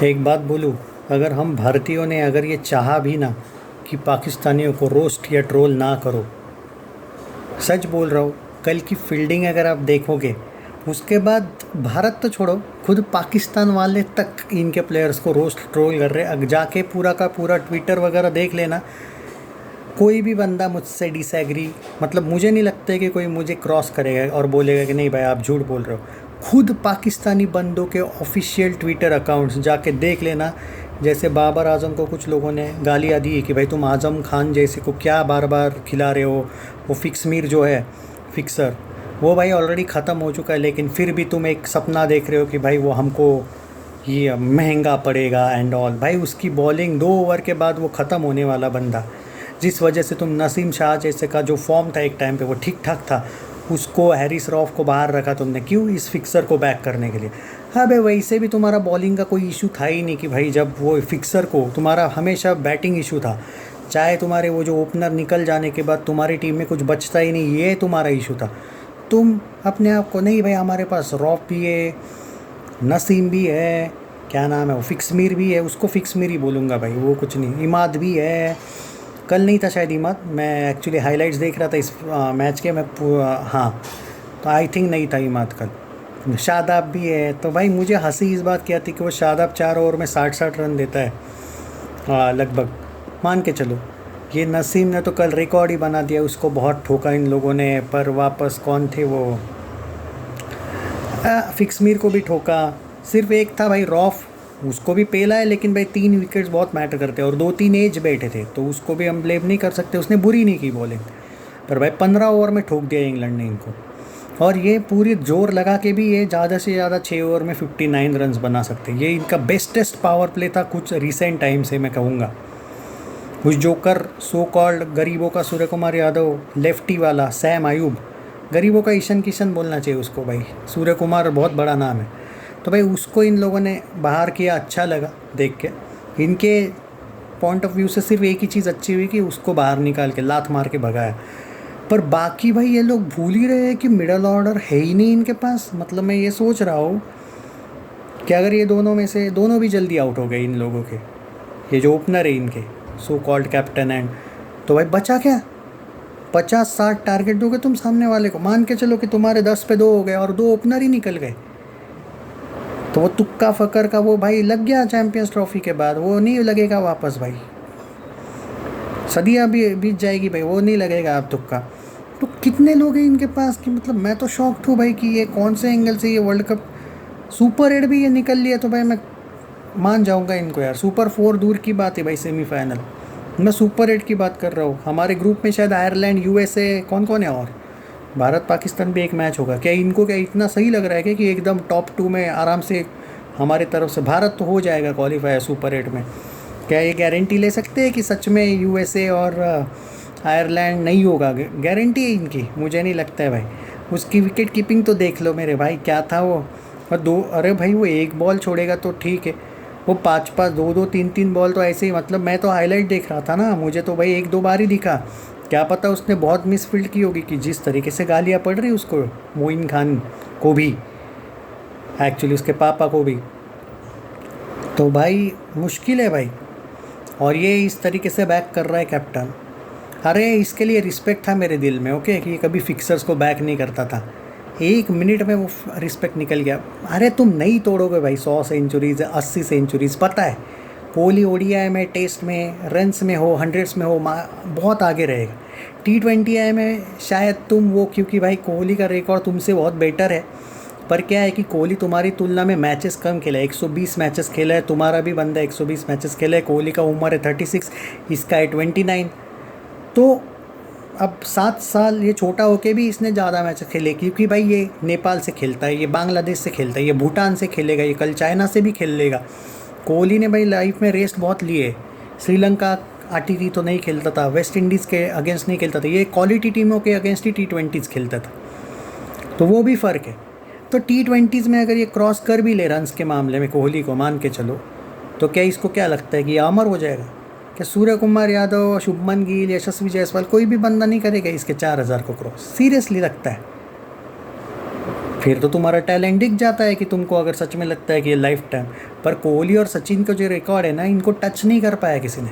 एक बात बोलूँ, अगर हम भारतीयों ने अगर ये चाहा भी ना कि पाकिस्तानियों को रोस्ट या ट्रोल ना करो, सच बोल रहा हूँ, कल की फील्डिंग अगर आप देखोगे, उसके बाद भारत तो छोड़ो, खुद पाकिस्तान वाले तक इनके प्लेयर्स को रोस्ट ट्रोल कर रहे हैं। अब जाके पूरा का पूरा ट्विटर वगैरह देख लेना, कोई भी बंदा मुझसे डिसएग्री, मतलब मुझे नहीं लगता है कि कोई मुझे क्रॉस करेगा और बोलेगा कि नहीं भाई आप झूठ बोल रहे हो। खुद पाकिस्तानी बंदों के ऑफिशियल ट्विटर अकाउंट्स जाके देख लेना। जैसे बाबर आजम को कुछ लोगों ने गालियाँ दी कि भाई तुम आजम खान जैसे को क्या बार बार खिला रहे हो। वो फिक्स मीर जो है, फिक्सर, वो भाई ऑलरेडी ख़त्म हो चुका है, लेकिन फिर भी तुम एक सपना देख रहे हो कि भाई वो हमको ये महंगा पड़ेगा एंड ऑल। भाई उसकी बॉलिंग 2 ओवर के बाद वो ख़त्म होने वाला बंदा, जिस वजह से तुम नसीम शाह जैसे का जो फॉर्म था एक टाइम पे वो ठीक ठाक था, उसको हैरिस रॉफ को बाहर रखा तुमने, क्यों? इस फिक्सर को बैक करने के लिए। हाँ भाई, वैसे भी तुम्हारा बॉलिंग का कोई इशू था ही नहीं कि भाई जब वो फिक्सर को, तुम्हारा हमेशा बैटिंग इशू था। चाहे तुम्हारे वो जो ओपनर निकल जाने के बाद तुम्हारी टीम में कुछ बचता ही नहीं, ये तुम्हारा इशू था। तुम अपने आप को, नहीं भाई हमारे पास रॉफ भी है, नसीम भी है, क्या नाम है वो, फिक्समीर भी है, उसको फिक्समीर ही बोलूँगा भाई, वो कुछ नहीं, इमाद भी है। कल नहीं था शायद इमाद, मैं एक्चुअली हाइलाइट्स देख रहा था इस मैच के, मैं हाँ, तो आई थिंक नहीं था इमाद कल। शादाब भी है, तो भाई मुझे हंसी इस बात की आती कि वो शादाब 4 ओवर में 60-60 रन देता है लगभग, मान के चलो। ये नसीम ने तो कल रिकॉर्ड ही बना दिया, उसको बहुत ठोका इन लोगों ने, पर वापस कौन थे वो, फिक्समीर को भी ठोका। सिर्फ एक था भाई रॉफ, उसको भी पेला है, लेकिन भाई 3 विकेट्स बहुत मैटर करते हैं और 2-3 एज बैठे थे, तो उसको भी हम ब्लेम नहीं कर सकते, उसने बुरी नहीं की बॉलिंग। पर भाई 15 ओवर में ठोक दिया इंग्लैंड ने इनको। और ये पूरी जोर लगा के भी ये ज़्यादा से ज़्यादा 6 ओवर में 59 रन्स बना सकते हैं। ये इनका बेस्टेस्ट पावर प्ले था कुछ रिसेंट टाइम से, मैं कहूँगा। उस जोकर सो कॉल्ड गरीबों का सूर्य कुमार यादव, लेफ्टी वाला सैम आयूब, गरीबों का ईशन किशन बोलना चाहिए उसको भाई, सूर्य कुमार बहुत बड़ा नाम है। तो भाई उसको इन लोगों ने बाहर किया, अच्छा लगा देख के। इनके पॉइंट ऑफ व्यू से सिर्फ एक ही चीज़ अच्छी हुई कि उसको बाहर निकाल के लात मार के भगाया। पर बाकी भाई ये लोग भूल ही रहे हैं कि मिडल ऑर्डर है ही नहीं इनके पास। मतलब मैं ये सोच रहा हूँ कि अगर ये दोनों में से दोनों भी जल्दी आउट हो गए इन लोगों के, ये जो ओपनर है इनके, सो कॉल्ड कैप्टन एंड, तो भाई बचा क्या? 50-60 टारगेट दोगे तुम सामने वाले को, मान के चलो कि तुम्हारे 10 पे 2 हो गए और 2 ओपनर ही निकल गए, तो वो तुक्का फकर का वो भाई लग गया चैंपियंस ट्रॉफी के बाद, वो नहीं लगेगा वापस भाई, सदियाँ भी बीत जाएगी भाई, वो नहीं लगेगा अब तुक्का। तो कितने लोग हैं इनके पास कि मतलब मैं तो शॉक्ड हूँ भाई कि ये कौन से एंगल से ये वर्ल्ड कप सुपर 8 भी ये निकल लिया, तो भाई मैं मान जाऊँगा इनको यार। सुपर 4 दूर की बात है भाई, सेमीफाइनल, मैं सुपर 8 की बात कर रहा हूँ। हमारे ग्रुप में शायद आयरलैंड, यूएसए, कौन कौन है, और भारत पाकिस्तान भी एक मैच होगा। क्या इनको क्या इतना सही लग रहा है कि एकदम टॉप 2 में आराम से हमारी तरफ से भारत तो हो जाएगा क्वालिफायर सुपर 8 में? क्या ये गारंटी ले सकते हैं कि सच में यूएसए और आयरलैंड नहीं होगा? गारंटी है इनकी? मुझे नहीं लगता है भाई। उसकी विकेट कीपिंग तो देख लो मेरे भाई, क्या था वो। और दो, अरे भाई वो एक बॉल छोड़ेगा तो ठीक है, वो 5-5, 2-2, 3-3 बॉल तो ऐसे ही, मतलब मैं तो हाईलाइट देख रहा था ना, मुझे तो भाई 1-2 बार ही दिखा। क्या पता उसने बहुत मिसफील्ड की होगी कि जिस तरीके से गालियाँ पड़ रही उसको, मोइन खान को भी, एक्चुअली उसके पापा को भी। तो भाई मुश्किल है भाई। और ये इस तरीके से बैक कर रहा है कैप्टन। अरे इसके लिए रिस्पेक्ट था मेरे दिल में, ओके, कि कभी फिक्सर्स को बैक नहीं करता था। 1 मिनट में वो रिस्पेक्ट निकल गया। अरे तुम नहीं तोड़ोगे भाई 100 सेंचुरीज, 80 सेंचुरीज, पता है कोहली ओडीआई में, टेस्ट में, रन्स में हो, हंड्रेड्स में हो, बहुत आगे रहेगा। T20 में शायद तुम वो, क्योंकि भाई कोहली का रिकॉर्ड तुमसे बहुत बेटर है, पर क्या है कि कोहली तुम्हारी तुलना में मैचेस कम खेला है, 120 मैचेस खेला है, तुम्हारा भी बंदा 120 मैचेस खेला है। कोहली का उम्र है 36, इसका है 29। तो अब 7 साल ये छोटा होके भी इसने ज़्यादा मैचेस खेले, क्योंकि भाई ये नेपाल से खेलता है, ये बांग्लादेश से खेलता है, ये भूटान से खेलेगा, ये कल चाइना से भी खेल लेगा। कोहली ने भाई लाइफ में रेस्ट बहुत लिए। श्रीलंका आरटीटी तो नहीं खेलता था, वेस्ट इंडीज़ के अगेंस्ट नहीं खेलता था, ये क्वालिटी टीमों के अगेंस्ट ही T20s खेलता था, तो वो भी फ़र्क है। तो T20s में अगर ये क्रॉस कर भी ले रन्स के मामले में कोहली को, मान के चलो, तो क्या इसको क्या लगता है कि ये अमर हो जाएगा? क्या सूर्य कुमार यादव, शुभमन गिल, यशस्वी जायसवाल, कोई भी बंदा नहीं करेगा इसके 4000 को क्रॉस? सीरियसली लगता है? फिर तो तुम्हारा टैलेंट दिख जाता है कि तुमको अगर सच में लगता है कि ये लाइफ टाइम। पर कोहली और सचिन का जो रिकॉर्ड है ना, इनको टच नहीं कर पाया किसी ने।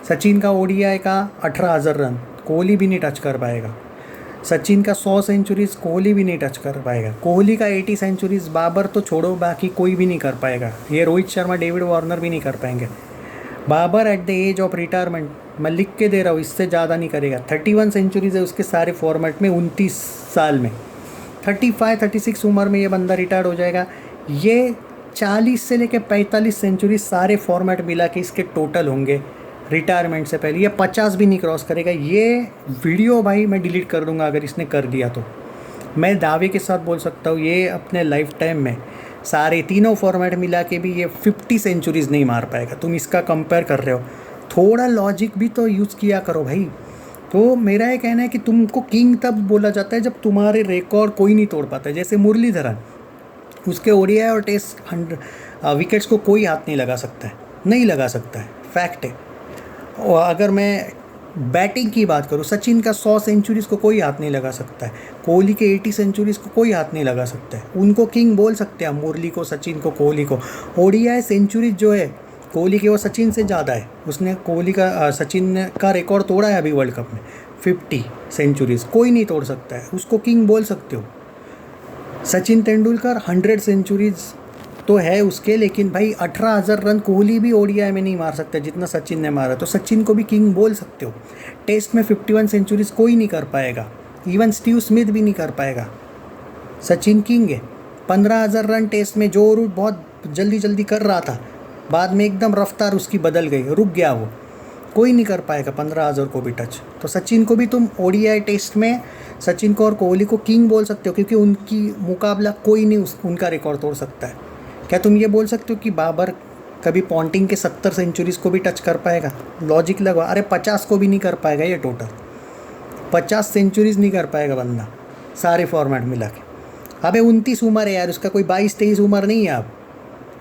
सचिन का ओडीआई का 18,000 रन कोहली भी नहीं टच कर पाएगा। सचिन का 100 सेंचुरीज कोहली भी नहीं टच कर पाएगा। कोहली का 80 सेंचुरीज बाबर तो छोड़ो, बाकी कोई भी नहीं कर पाएगा। ये रोहित शर्मा, डेविड वार्नर भी नहीं कर पाएंगे। Babar at the age of retirement, मैं लिख के दे रहा हूँ, इससे ज़्यादा नहीं करेगा। 31 सेंचुरीज है उसके सारे फॉर्मेट में 29 साल में। 35-36 उम्र में ये बंदा रिटायर्ड हो जाएगा। ये 40 से लेकर 45 सेंचुरी सारे फॉर्मेट मिला के इसके टोटल होंगे रिटायरमेंट से पहले। ये 50 भी नहीं क्रॉस करेगा। ये वीडियो भाई मैं डिलीट कर दूंगा अगर इसने कर दिया तो। मैं दावे के साथ बोल सकता हूँ ये अपने लाइफ टाइम में सारे तीनों फॉर्मेट मिला के भी ये 50 सेंचुरीज नहीं मार पाएगा। तुम इसका कंपेयर कर रहे हो, थोड़ा लॉजिक भी तो यूज़ किया करो भाई। तो मेरा ये कहना है कि तुमको किंग तब बोला जाता है जब तुम्हारे रिकॉर्ड कोई नहीं तोड़ पाता है। जैसे मुरलीधरन, उसके ओडीआई और टेस्ट 100 विकेट्स को कोई हाथ नहीं लगा सकता है, नहीं लगा सकता है, फैक्ट है। और अगर मैं बैटिंग की बात करूँ, सचिन का 100 सेंचुरीज़ को कोई हाथ नहीं लगा सकता है। कोहली के 80 सेंचुरीज़ को कोई हाथ नहीं लगा सकता है। उनको किंग बोल सकते हैं, मुरली को, सचिन को, कोहली को। ओडीआई सेंचुरीज जो है कोहली के वो सचिन से ज़्यादा है। उसने कोहली का सचिन का रिकॉर्ड तोड़ा है अभी वर्ल्ड कप में, 50 सेंचुरीज़ कोई नहीं तोड़ सकता है। उसको किंग बोल सकते हो। सचिन तेंदुलकर 100 सेंचुरीज़ तो है उसके, लेकिन भाई 18,000 रन कोहली भी ओडीआई में नहीं मार सकता जितना सचिन ने मारा। तो सचिन को भी किंग बोल सकते हो। टेस्ट में 51 सेंचुरीज़ कोई नहीं कर पाएगा, इवन स्टीव स्मिथ भी नहीं कर पाएगा। सचिन किंग है। 15,000 रन टेस्ट में जो रूट बहुत जल्दी जल्दी कर रहा था, बाद में एकदम रफ्तार उसकी बदल गई, रुक गया वो, कोई नहीं कर पाएगा 15,000 को भी टच। तो सचिन को भी तुम ओडीआई टेस्ट में सचिन को और कोहली को किंग बोल सकते हो, क्योंकि उनकी मुकाबला कोई नहीं उनका रिकॉर्ड तोड़ सकता है। क्या तुम ये बोल सकते हो कि बाबर कभी पॉन्टिंग के 70 सेंचुरीज़ को भी टच कर पाएगा? लॉजिक लगा, अरे 50 को भी नहीं कर पाएगा ये टोटल। 50 सेंचुरीज़ नहीं कर पाएगा बंदा सारे फॉर्मेट मिला के। अबे 29 उम्र है यार उसका, कोई 22-23 उम्र नहीं है। अब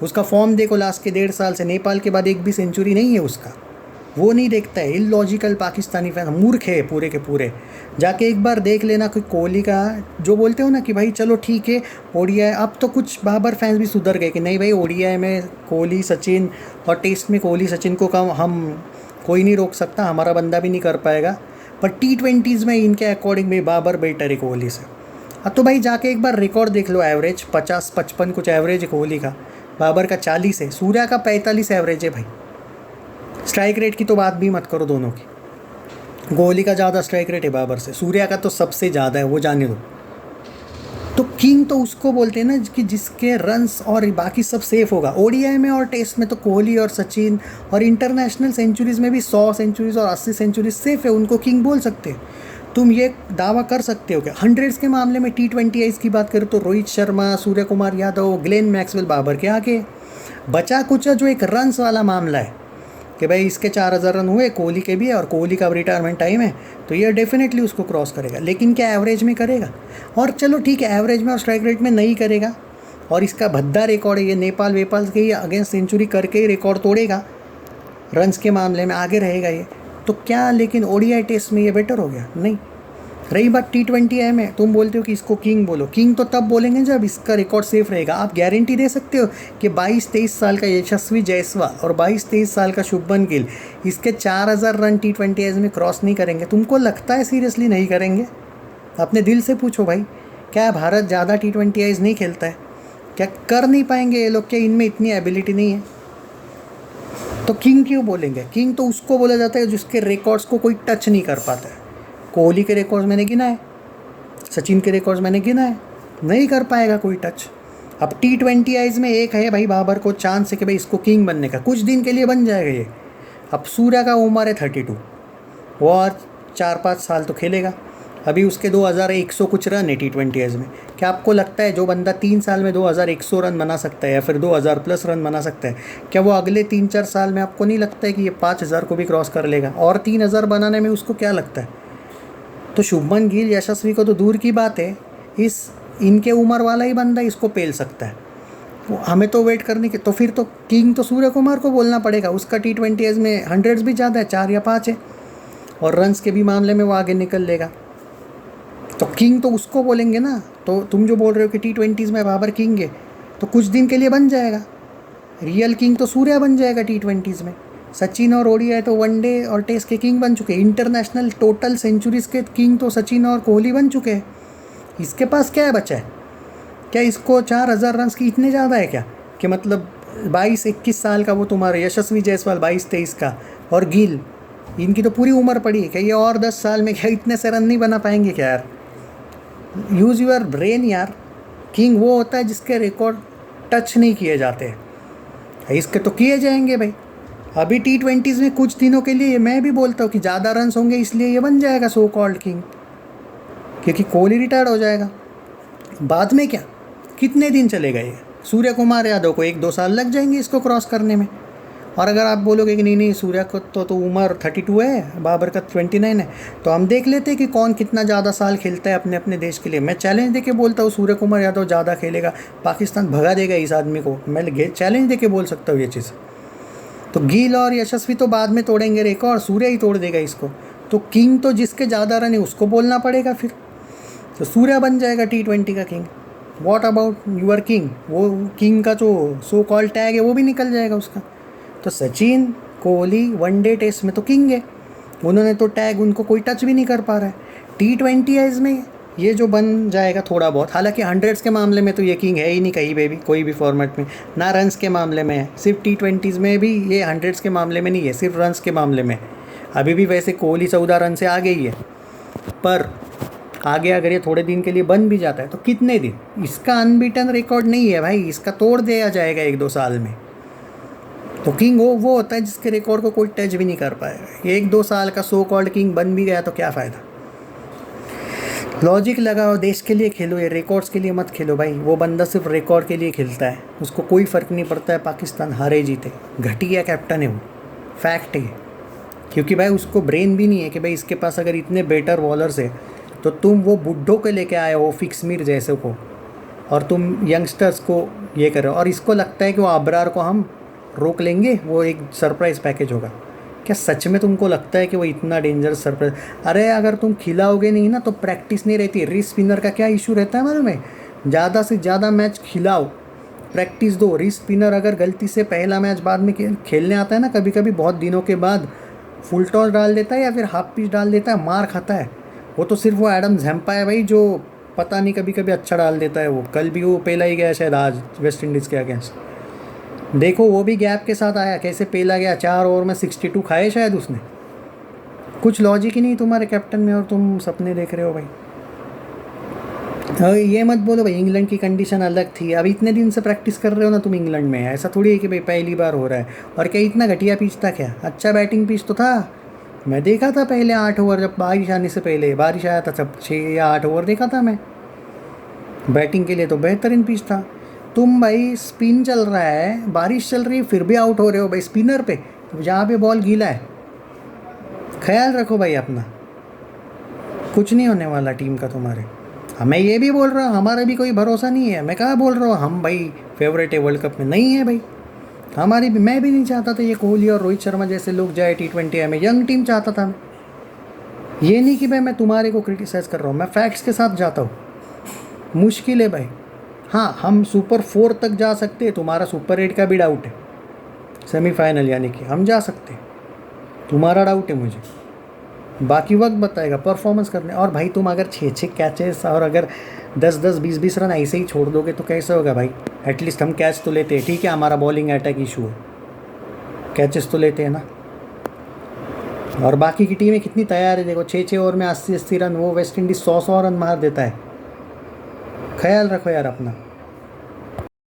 उसका फॉर्म देखो लास्ट के 1.5 साल से, नेपाल के बाद एक भी सेंचुरी नहीं है उसका। वो नहीं देखता है। इलॉजिकल पाकिस्तानी फैन मूर्ख है पूरे के पूरे। जाके एक बार देख लेना कोई कोहली का, जो बोलते हो ना कि भाई चलो ठीक है ओडीआई। अब तो कुछ बाबर फैंस भी सुधर गए कि नहीं भाई ओडीआई में कोहली सचिन और टेस्ट में कोहली सचिन को कम हम कोई नहीं रोक सकता, हमारा बंदा भी नहीं कर पाएगा। पर T20s में इनके अकॉर्डिंग में बाबर बेटर है कोहली से। अब तो भाई जाके एक बार रिकॉर्ड देख लो, एवरेज 50-55 कुछ एवरेज है कोहली का, बाबर का 40 है, सूर्या का 45 एवरेज है भाई। स्ट्राइक रेट की तो बात भी मत करो दोनों की। कोहली का ज़्यादा स्ट्राइक रेट है बाबर से, सूर्या का तो सबसे ज़्यादा है, वो जाने दो। तो किंग तो उसको बोलते हैं ना कि जिसके रन्स और बाकी सब सेफ होगा। ओडीआई में और टेस्ट में तो कोहली और सचिन, और इंटरनेशनल सेंचुरीज़ में भी 100 सेंचुरीज़ और 80 सेंचुरीज सेफ है, उनको किंग बोल सकते हैं। तुम ये दावा कर सकते हो क्या? 100s के मामले में T20Is की बात करें तो रोहित शर्मा, सूर्य कुमार यादव, ग्लेन मैक्सवेल बाबर के आगे। बचा कुचा जो एक रन्स वाला मामला है कि भाई इसके 4,000 रन हुए, कोहली के भी है, और कोहली का रिटायरमेंट टाइम है, तो ये डेफिनेटली उसको क्रॉस करेगा। लेकिन क्या एवरेज में करेगा? और चलो ठीक है एवरेज में और स्ट्राइक रेट में नहीं करेगा, और इसका भद्दा रिकॉर्ड है, ये नेपाल वेपाल के ही अगेंस्ट सेंचुरी करके ही रिकॉर्ड तोड़ेगा, रन्स के मामले में आगे रहेगा ये। तो क्या लेकिन ओडीआई टेस्ट में ये बेटर हो गया? नहीं। रही बात T20I में, तुम बोलते हो कि इसको किंग बोलो। किंग तो तब बोलेंगे जब इसका रिकॉर्ड सेफ रहेगा। आप गारंटी दे सकते हो कि 22-23 साल का यशस्वी जायसवाल और 22-23 साल का शुभमन गिल इसके 4,000 रन T20Is में क्रॉस नहीं करेंगे? तुमको लगता है सीरियसली नहीं करेंगे? अपने दिल से पूछो भाई, क्या भारत ज़्यादा T20Is नहीं खेलता है? क्या कर नहीं पाएंगे ये लोग? क्या इनमें इतनी एबिलिटी नहीं है? तो किंग क्यों बोलेंगे? किंग तो उसको बोला जाता है जिसके रिकॉर्ड्स को कोई टच नहीं कर पाता है। कोहली के रिकॉर्ड्स मैंने गिना है, सचिन के रिकॉर्ड्स मैंने गिना है, नहीं कर पाएगा कोई टच। अब T20Is में एक है भाई बाबर को चांस है कि भाई इसको किंग बनने का, कुछ दिन के लिए बन जाएगा ये। अब सूर्या का उम्र है 32, वो और 4-5 साल तो खेलेगा। अभी उसके 2,100 कुछ रन है T20Is में। क्या आपको लगता है जो बंदा 3 साल में 2,100 रन बना सकता है या फिर 2,000 प्लस रन बना सकता है, क्या वो अगले 3-4 साल में आपको नहीं लगता है कि ये 5,000 को भी क्रॉस कर लेगा? और 3,000 बनाने में उसको क्या लगता है? तो शुभमन गिल, यशस्वी को तो दूर की बात है, इनके उम्र वाला ही बंदा इसको पेल सकता है। तो हमें तो वेट करने के, तो फिर तो किंग तो सूर्य कुमार को बोलना पड़ेगा। उसका T20Is में 100s भी ज़्यादा है, 4 या 5 है, और रन्स के भी मामले में वो आगे निकल लेगा। तो किंग तो उसको बोलेंगे ना। तो तो तुम जो बोल रहे हो कि T20s में बाबर किंग है, तो कुछ दिन के लिए बन जाएगा। रियल किंग तो सूर्या बन जाएगा T20s में। सचिन और ओडीआई तो वनडे और टेस्ट के किंग बन चुके हैं। इंटरनेशनल टोटल सेंचुरीज के किंग तो सचिन और कोहली बन चुके हैं। इसके पास क्या है बचा है? क्या इसको 4000 रन की इतने ज़्यादा है क्या कि मतलब 22-21 साल का वो तुम्हारा यशस्वी जायसवाल 22-23 का और गिल, इनकी तो पूरी उम्र पड़ी है क्या? ये और 10 साल में क्या इतने से रन नहीं बना पाएंगे क्या यार? यूज़ यूर ब्रेन यार। किंग वो होता है जिसके रिकॉर्ड टच नहीं किए जाते, इसके तो किए जाएंगे भाई। अभी T20s में कुछ दिनों के लिए मैं भी बोलता हूँ कि ज़्यादा रन होंगे इसलिए ये बन जाएगा सो कॉल्ड किंग, क्योंकि कोहली रिटायर्ड हो जाएगा। बाद में क्या, कितने दिन चलेगा ये? सूर्य कुमार यादव को 1-2 साल लग जाएंगे इसको क्रॉस करने में। और अगर आप बोलोगे कि नहीं सूर्या को तो उम्र 32 है, बाबर का 29 है, तो हम देख लेते हैं कि कौन कितना ज़्यादा साल खेलता है अपने अपने देश के लिए। मैं चैलेंज दे के बोलता हूँ सूर्य कुमार यादव ज़्यादा खेलेगा, पाकिस्तान भगा देगा इस आदमी को। मैं चैलेंज दे के बोल सकता हूँ ये चीज़। तो गिल और यशस्वी तो बाद में तोड़ेंगे रिकॉर्ड, सूर्य ही तोड़ देगा इसको। तो किंग तो जिसके ज़्यादा रन है उसको बोलना पड़ेगा फिर। तो सूर्या बन जाएगा T20 का king. What about your king? वो किंग का जो सो कॉल टैग है वो भी निकल जाएगा उसका। तो सचिन कोहली वनडे टेस्ट में तो किंग है, उन्होंने तो टैग उनको कोई टच भी नहीं कर पा रहा है। T20s में ये जो बन जाएगा थोड़ा बहुत, हालांकि 100s के मामले में तो ये किंग है ही नहीं कहीं पे भी, कोई भी फॉर्मेट में, ना रन्स के मामले में है। सिर्फ T20s में भी ये 100s के मामले में नहीं है, सिर्फ रन्स के मामले में। अभी भी वैसे कोहली 14 रन से आगे ही है, पर आगे अगर ये थोड़े दिन के लिए बन भी जाता है तो कितने दिन? इसका अनबीटन रिकॉर्ड नहीं है भाई, इसका तोड़ दिया जाएगा 1-2 साल में। तो किंग वो होता है जिसके रिकॉर्ड को कोई टच भी नहीं कर पाएगा। 1-2 साल का सो कॉल्ड किंग बन भी गया तो क्या फ़ायदा? लॉजिक लगाओ, देश के लिए खेलो, ये रिकॉर्ड्स के लिए मत खेलो भाई। वो बंदा सिर्फ रिकॉर्ड के लिए खेलता है, उसको कोई फ़र्क नहीं पड़ता है पाकिस्तान हारे जीते। घटिया कैप्टन है वो, फैक्ट है। क्योंकि भाई उसको ब्रेन भी नहीं है कि भाई इसके पास अगर इतने बेटर बॉलर्स है तो तुम वो बुड्ढों के लेके आए हो फिक्स मीर जैसे को, और तुम यंगस्टर्स को ये करो, और इसको लगता है कि वो अबरार को हम रोक लेंगे, वो एक सरप्राइज़ पैकेज होगा। क्या सच में तुमको लगता है कि वो इतना डेंजरस सरप्राइज? अरे अगर तुम खिलाओगे नहीं ना तो प्रैक्टिस नहीं रहती। रिस्ट स्पिनर का क्या इशू रहता है मालूम है? ज़्यादा से ज़्यादा मैच खिलाओ, प्रैक्टिस दो। रिस्ट स्पिनर अगर गलती से पहला मैच बाद में खेलने आता है ना, कभी कभी बहुत दिनों के बाद फुल टॉस डाल देता है या फिर हाफ पिच डाल देता है, मार खाता है। वो तो सिर्फ वो एडम झम्पा है भाई जो पता नहीं कभी कभी अच्छा डाल देता है। वो कल भी वो पहला ही गया शायद आज वेस्ट इंडीज़ के अगेंस्ट, देखो वो भी गैप के साथ आया, कैसे पेला गया। 4 ओवर में 62 खाए शायद उसने। कुछ लॉजिक ही नहीं तुम्हारे कैप्टन में और तुम सपने देख रहे हो भाई। ये मत बोलो भाई इंग्लैंड की कंडीशन अलग थी। अभी इतने दिन से प्रैक्टिस कर रहे हो ना तुम इंग्लैंड में, ऐसा थोड़ी है कि भाई पहली बार हो रहा है। और क्या इतना घटिया पिच था क्या? अच्छा बैटिंग पिच तो था। मैं देखा था पहले 8 ओवर, जब बारिश आने से पहले बारिश आया था तब 6 या 8 ओवर देखा था मैं। बैटिंग के लिए तो बेहतरीन पिच था। तुम भाई स्पिन चल रहा है, बारिश चल रही है, फिर भी आउट हो रहे हो भाई स्पिनर पे, जहाँ पे बॉल गीला है। ख्याल रखो भाई अपना, कुछ नहीं होने वाला टीम का तुम्हारे। मैं ये भी बोल रहा हूँ हमारा भी कोई भरोसा नहीं है। मैं कहाँ बोल रहा हूँ हम भाई फेवरेट है वर्ल्ड कप में, नहीं है भाई हमारी भी। मैं भी नहीं चाहता था ये कोहली और रोहित शर्मा जैसे लोग जाए T20 में, यंग टीम चाहता था मैं। ये नहीं कि भाई मैं तुम्हारे को क्रिटिसाइज़ कर रहा हूँ, मैं फैक्ट्स के साथ जाता हूँ। मुश्किल है भाई। हाँ हम सुपर 4 तक जा सकते हैं, तुम्हारा सुपर 8 का भी डाउट है, सेमीफाइनल यानी कि हम जा सकते हैं, तुम्हारा डाउट है मुझे। बाकी वक्त बताएगा परफॉर्मेंस करने। और भाई तुम अगर 6-6 कैचेस और अगर 10-10 20-20 रन ऐसे ही छोड़ दोगे तो कैसे होगा भाई? एटलीस्ट हम कैच तो लेते हैं। ठीक है हमारा बॉलिंग अटैक इशू है, कैचेस तो लेते हैं ना। और बाकी की टीमें कितनी तैयार है देखो, 6-6 ओवर में 80-80 रन। वो वेस्ट इंडीज़ 100-100 रन मार देता है। ख्याल रखो यार अपना।